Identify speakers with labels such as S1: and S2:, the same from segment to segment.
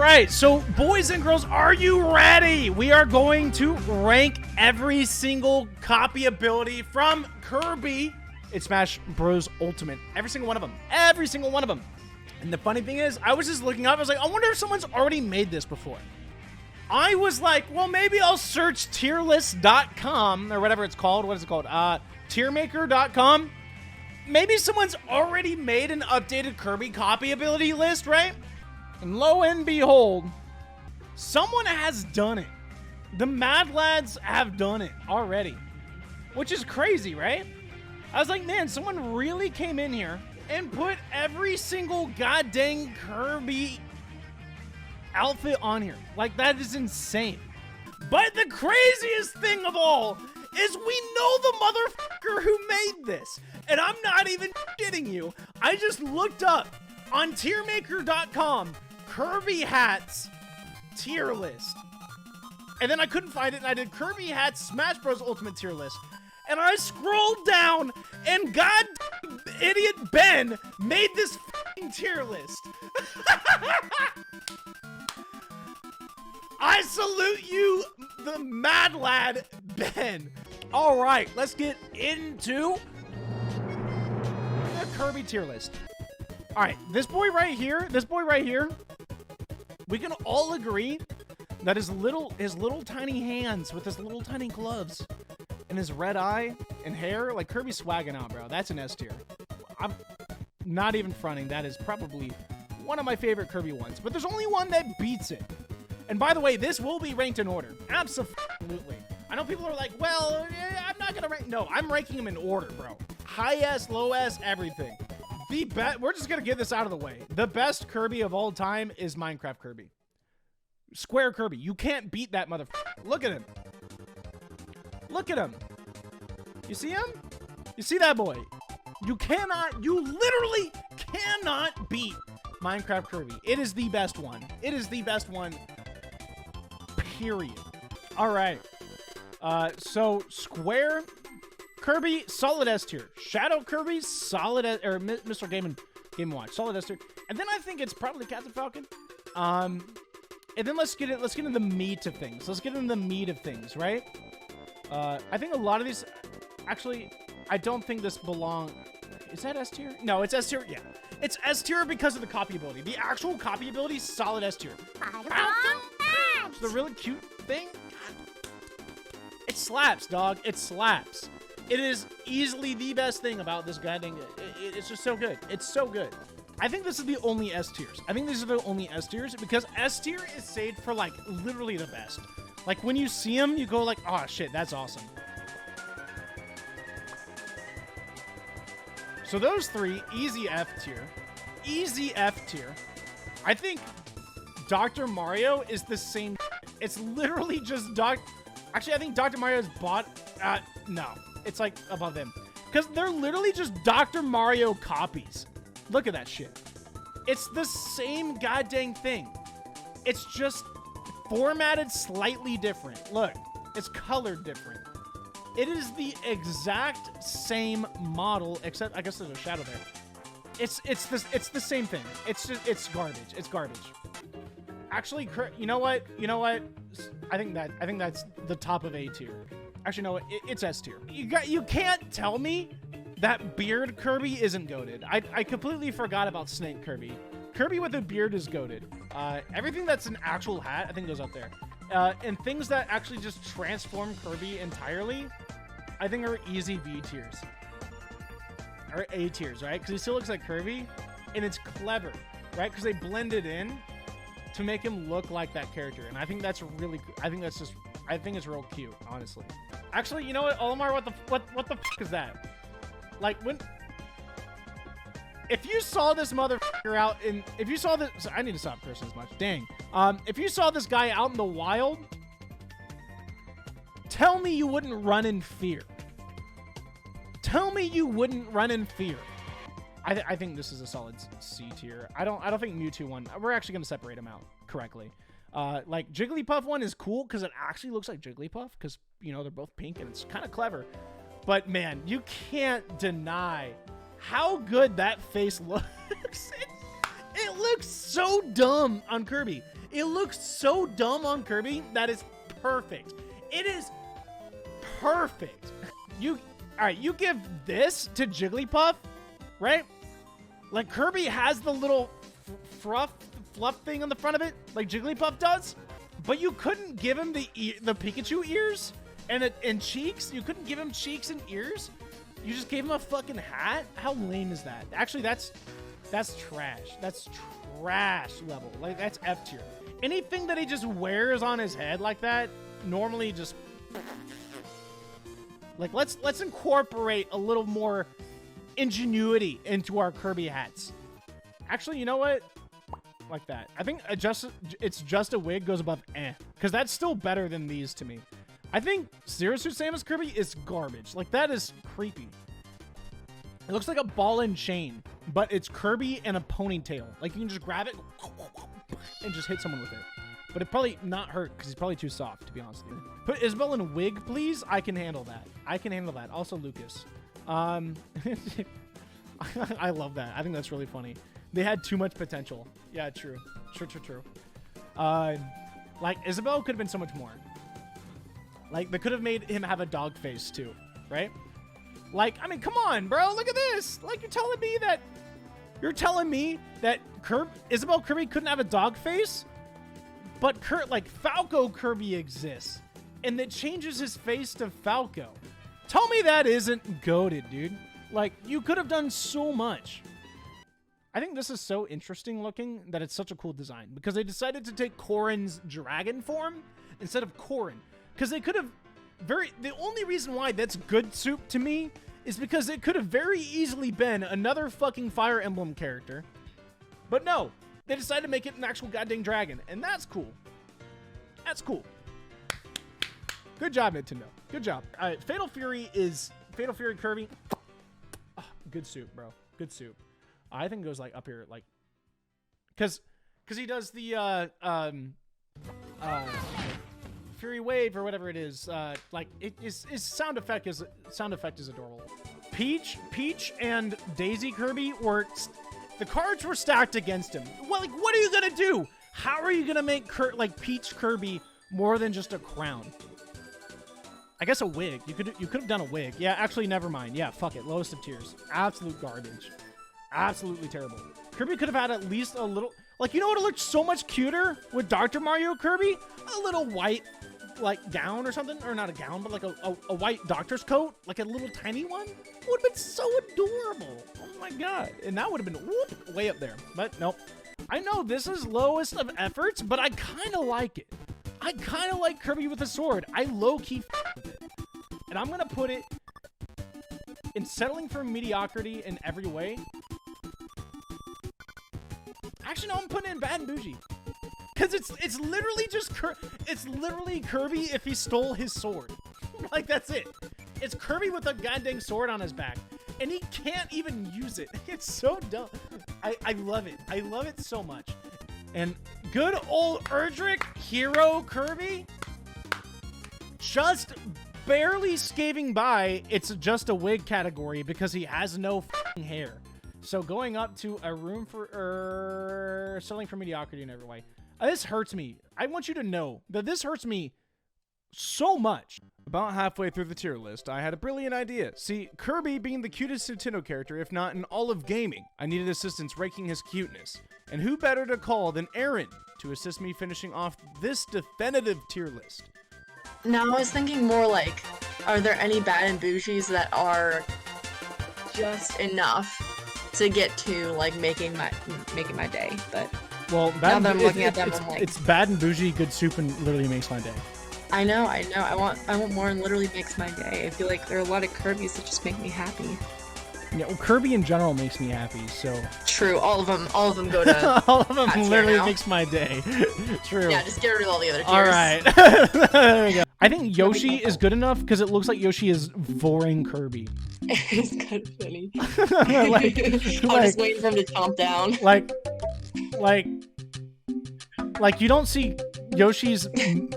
S1: right, so boys and girls, are you ready? We are going to rank every single copy ability from Kirby in Smash Bros. Ultimate. Every single one of them. Every single one of them. And the funny thing is, I was just looking up, I was like, I wonder if someone's already made this before. I was like, well, maybe I'll search tierlist.com or whatever it's called. What is it called? Tiermaker.com. Maybe someone's already made an updated Kirby copy ability list, right? And lo and behold, someone has done it. The Mad Lads have done it already, which is crazy, right? I was like, man, someone really came in here and put every single goddamn Kirby outfit on here. Like, that is insane. But the craziest thing of all is we know the motherfucker who made this. And I'm not even kidding you. I just looked up on tiermaker.com Kirby hats tier list. And then I couldn't find it, and I did Kirby hats Smash Bros. Ultimate tier list. And I scrolled down, and god idiot Ben made this f***ing tier list. I salute you, the Mad Lad Ben. All right, let's get into the Kirby tier list. All right, this boy right here, we can all agree that his little tiny hands with his little tiny gloves and his red eye and hair, like Kirby's swagging out, bro. That's an S tier. I'm not even fronting. That is probably one of my favorite Kirby ones, but there's only one that beats it. And by the way, this will be ranked in order. Absolutely. I know people are like, well, I'm not gonna rank. No, I'm ranking them in order, bro. High S, low S, everything. The best. We're just gonna get this out of the way. The best Kirby of all time is Minecraft Kirby. Square Kirby. You can't beat that motherfucker. Look at him. Look at him. You see him? You see that boy? You literally cannot beat Minecraft Kirby. It is the best one. It is the best one. Period. All right. So Square Kirby, solid S tier. Shadow Kirby, solid S, or Mr. Game & Watch, solid S tier. And then I think it's probably Captain Falcon. And then let's get into the meat of things. Let's get into the meat of things, right? I think a lot of these, actually, I don't think this belong. Is that S tier? No, it's S tier. Yeah, it's S tier because of the copy ability. The actual copy ability, solid S tier. It's the really cute thing. It slaps, dog. It slaps. It is easily the best thing about this guy. It's just so good. It's so good. I think this is the only S tiers. I think these are the only S tiers because S tier is saved for like literally the best. Like when you see them, you go like, oh shit, that's awesome. So those three, easy F tier. Easy F tier. I think Dr. Mario is the same. It's literally just Actually, I think Dr. Mario's no. It's like above him. Because they're literally just Dr. Mario copies. Look at that shit. It's the same goddamn thing. It's just formatted slightly different. Look, it's colored different. It is the exact same model, except I guess there's a shadow there. It's the same thing. It's garbage. It's garbage. Actually, you know what? I think that's the top of A tier. Actually, no, it's S tier. You can't tell me that beard Kirby isn't goated. I completely forgot about Snake Kirby. Kirby with a beard is goated. Everything that's an actual hat, I think goes up there. And things that actually just transform Kirby entirely, I think are easy B tiers. Or A tiers, right? Because he still looks like Kirby, and it's clever, right? Because they blended in to make him look like that character, and I think that's really. I think it's real cute, honestly. Actually, you know what, Olimar? What the fuck is that? Like if you saw this motherfucker out in, if you saw this, I need to stop cursing as much. Dang. If you saw this guy out in the wild, tell me you wouldn't run in fear. Tell me you wouldn't run in fear. I think this is a solid C tier. I don't think Mewtwo one. We're actually gonna separate them out correctly. Like Jigglypuff one is cool because it actually looks like Jigglypuff because you know they're both pink and it's kind of clever. But man, you can't deny how good that face looks. It looks so dumb on Kirby. It looks so dumb on Kirby that is perfect. It is perfect. All right, you give this to Jigglypuff, right? Like Kirby has the little fluff thing on the front of it, like Jigglypuff does, but you couldn't give him the Pikachu ears and cheeks. You couldn't give him cheeks and ears. You just gave him a fucking hat. How lame is that? Actually, that's trash. That's trash level. Like that's F tier. Anything that he just wears on his head like that, normally just like let's incorporate a little more ingenuity into our Kirby hats. Actually, you know what? Like that. I think it's just a wig goes above because that's still better than these to me. I think Zero Suit Samus Kirby is garbage. Like that is creepy. It looks like a ball and chain, but it's Kirby and a ponytail. Like you can just grab it and just hit someone with it. But it probably not hurt because he's probably too soft, to be honest with you. Put Isabelle in a wig, please. I can handle that. I can handle that. Also, Lucas. I love that. I think that's really funny. They had too much potential. Yeah, true. True. Like, Isabelle could have been so much more. Like, they could have made him have a dog face, too. Right? Like, I mean, come on, bro. Look at this. Like, you're telling me that Isabelle Kirby couldn't have a dog face? But like Falco Kirby exists, and it changes his face to Falco. Tell me that isn't goated, dude. Like, you could have done so much. I think this is so interesting looking that it's such a cool design because they decided to take Corrin's dragon form instead of Corrin. Because they could have the only reason why that's good soup to me is because it could have very easily been another fucking Fire Emblem character. But no. They decided to make it an actual goddamn dragon, and that's cool. That's cool. Good job, Nintendo. Good job. All right, Fatal Fury Kirby. Oh, good soup, bro. Good soup. I think it goes like up here, like, because he does the Fury Wave or whatever it is. Like his sound effect is adorable. Peach and Daisy Kirby were. The cards were stacked against him. Well, like, what are you gonna do? How are you gonna make Peach Kirby more than just a crown? I guess a wig. You could have done a wig. Yeah, actually, never mind. Yeah, fuck it. Lowest of tiers. Absolute garbage. Absolutely terrible. Kirby could have had at least a little. Like, you know what? It looked so much cuter with Dr. Mario Kirby. A little white, like gown or something, or not a gown, but like a white doctor's coat, like a little tiny one. Would have been so adorable. Oh my god. And that would have been way up there. But nope. I know this is lowest of efforts, but I kind of like it. I kind of like Kirby with a sword. I low-key with it. And I'm going to put it in settling for mediocrity in every way. Actually, no, I'm putting it in bad and bougie. Because it's literally just it's literally Kirby if he stole his sword. Like, that's it. It's Kirby with a goddamn sword on his back. And he can't even use it. It's so dumb. I love it. I love it so much. And good old Erdrick Hero Kirby. Just barely scaving by. It's just a wig category because he has no f***ing hair. So going up to a room for selling for mediocrity in every way. This hurts me. I want you to know that this hurts me so much. About halfway through the tier list, I had a brilliant idea. See, Kirby being the cutest Nintendo character, if not in all of gaming, I needed assistance ranking his cuteness. And who better to call than Aaron to assist me finishing off this definitive tier list?
S2: Now, I was thinking more like, are there any bad and bougies that are just enough to get to, like, making my day? But
S1: well,
S2: now that I'm looking at them, I'm like,
S1: it's bad and bougie, good soup, and literally makes my day.
S2: I know. I want more and literally makes my day. I feel like there are a lot of Kirbys that just make me happy.
S1: Yeah, well, Kirby in general makes me happy, so.
S2: True, all of them go to.
S1: All of them literally makes my day. True.
S2: Yeah, just get rid of all the other tiers.
S1: All right. There we go. I think Yoshi is good enough because it looks like Yoshi is voring Kirby.
S2: It's kind of funny. I'm just waiting for him to chomp down.
S1: Like you don't see Yoshi's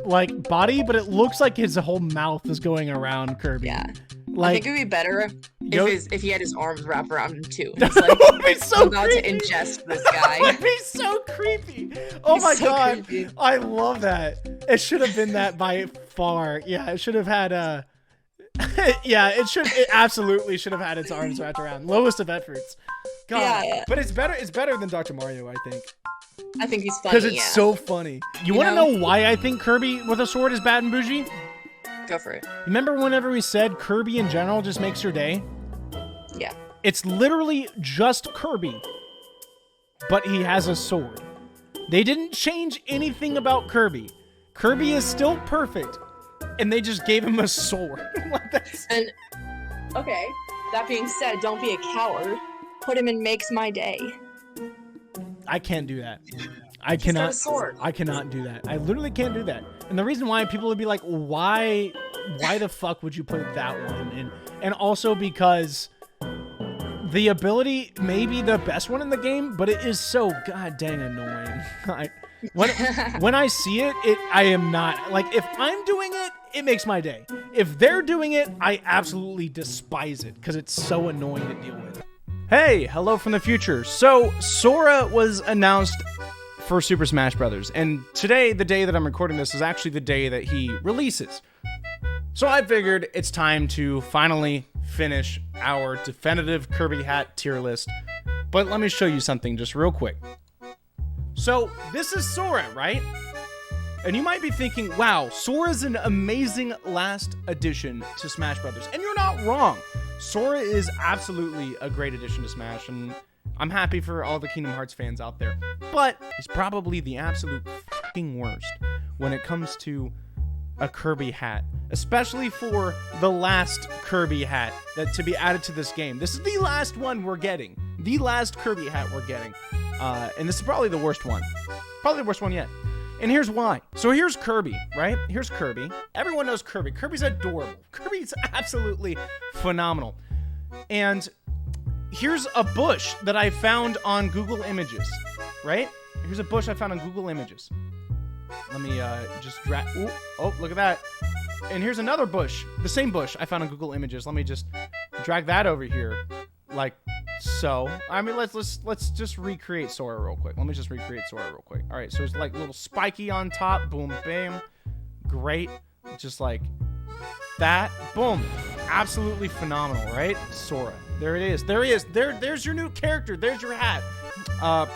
S1: like body, but it looks like his whole mouth is going around Kirby.
S2: Yeah.
S1: Like,
S2: I think it would be better If he had his arms wrapped around him too.
S1: That
S2: He's like,
S1: would be so
S2: I'm about
S1: creepy.
S2: to ingest this
S1: That
S2: guy.
S1: would be so creepy. Oh
S2: He's
S1: my
S2: so
S1: god.
S2: creepy.
S1: I love that. It should have been that by far. Yeah, it should have had yeah, it absolutely should have had its arms wrapped around. Lowest of efforts. God.
S2: Yeah.
S1: But it's better than Dr. Mario, I think.
S2: I think he's funny.
S1: Because it's so funny. You want to know why I think Kirby with a sword is bad and bougie?
S2: Go for it.
S1: Remember whenever we said Kirby in general just makes your day?
S2: Yeah.
S1: It's literally just Kirby, but he has a sword. They didn't change anything about Kirby. Kirby is still perfect, and they just gave him a sword.
S2: And okay, that being said, don't be a coward. Put him in Makes My Day.
S1: I can't do that. I
S2: He's got
S1: cannot.
S2: a sword.
S1: I cannot do that. I literally can't do that. And the reason why people would be like, why the fuck would you put that one? And also because the ability may be the best one in the game, but it is so god dang annoying. When I see it, I am not like, if I'm doing it, it makes my day. If they're doing it, I absolutely despise it because it's so annoying to deal with. Hey, hello from the future. So Sora was announced for Super Smash Bros. And today, the day that I'm recording this, is actually the day that he releases. So I figured it's time to finally finish our definitive Kirby hat tier list. But let me show you something just real quick. So this is Sora, right? And you might be thinking, wow, Sora's an amazing last addition to Smash Bros. And you're not wrong. Sora is absolutely a great addition to Smash, and I'm happy for all the Kingdom Hearts fans out there. But he's probably the absolute fucking worst when it comes to a Kirby hat, especially for the last Kirby hat that to be added to this game. This is the last one we're getting, the last Kirby hat we're getting, and this is probably the worst one, probably the worst one yet. And here's why. So here's Kirby, right? Here's Kirby. Everyone knows Kirby. Kirby's adorable. Kirby's absolutely phenomenal. And here's a bush that I found on Google Images, right? Here's a bush I found on Google Images. Let me just drag. Oh, look at that. And here's another bush, the same bush I found on Google Images. Let me just drag that over here, like so. I mean, let's just recreate Sora real quick. Let me just recreate Sora real quick. All right, so it's like a little spiky on top. Boom, bam. Great. Just like that. Boom. Absolutely phenomenal, right? Sora. There it is. There he is. There's your new character. There's your hat.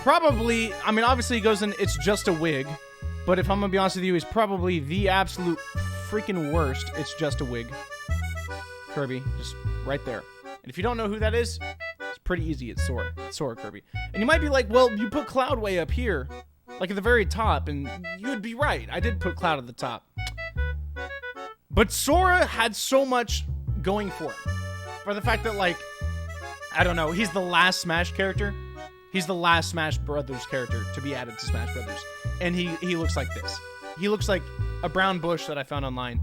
S1: Probably, I mean, obviously he goes in, it's just a wig. But if I'm going to be honest with you, he's probably the absolute freaking worst. It's just a wig. Kirby, just right there. And if you don't know who that is, it's pretty easy. It's Sora. It's Sora Kirby. And you might be like, well, you put Cloud way up here, like at the very top, and you would be right. I did put Cloud at the top. But Sora had so much going for him. For the fact that, like, I don't know, he's the last Smash character. He's the last Smash Brothers character to be added to Smash Brothers. And he looks like this. He looks like a brown bush that I found online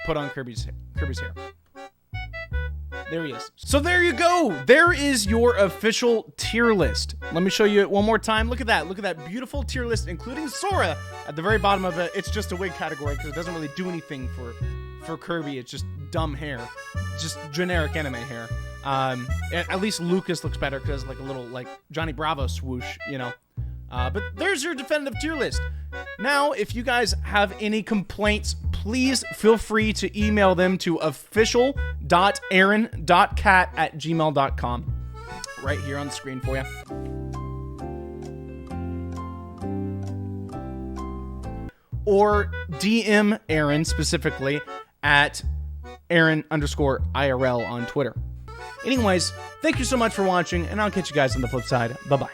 S1: put on Kirby's hair. There he is. So there you go. There is your official tier list. Let me show you it one more time. Look at that. Look at that beautiful tier list, including Sora at the very bottom of it. It's just a wig category because it doesn't really do anything for Kirby. It's just dumb hair. Just generic anime hair. At least Lucas looks better because like a little like Johnny Bravo swoosh, you know. But there's your definitive tier list. Now, if you guys have any complaints, please feel free to email them to official.aaron.cat@gmail.com. Right here on the screen for you. Or DM Aaron specifically at Aaron_IRL on Twitter. Anyways, thank you so much for watching, and I'll catch you guys on the flip side. Bye-bye.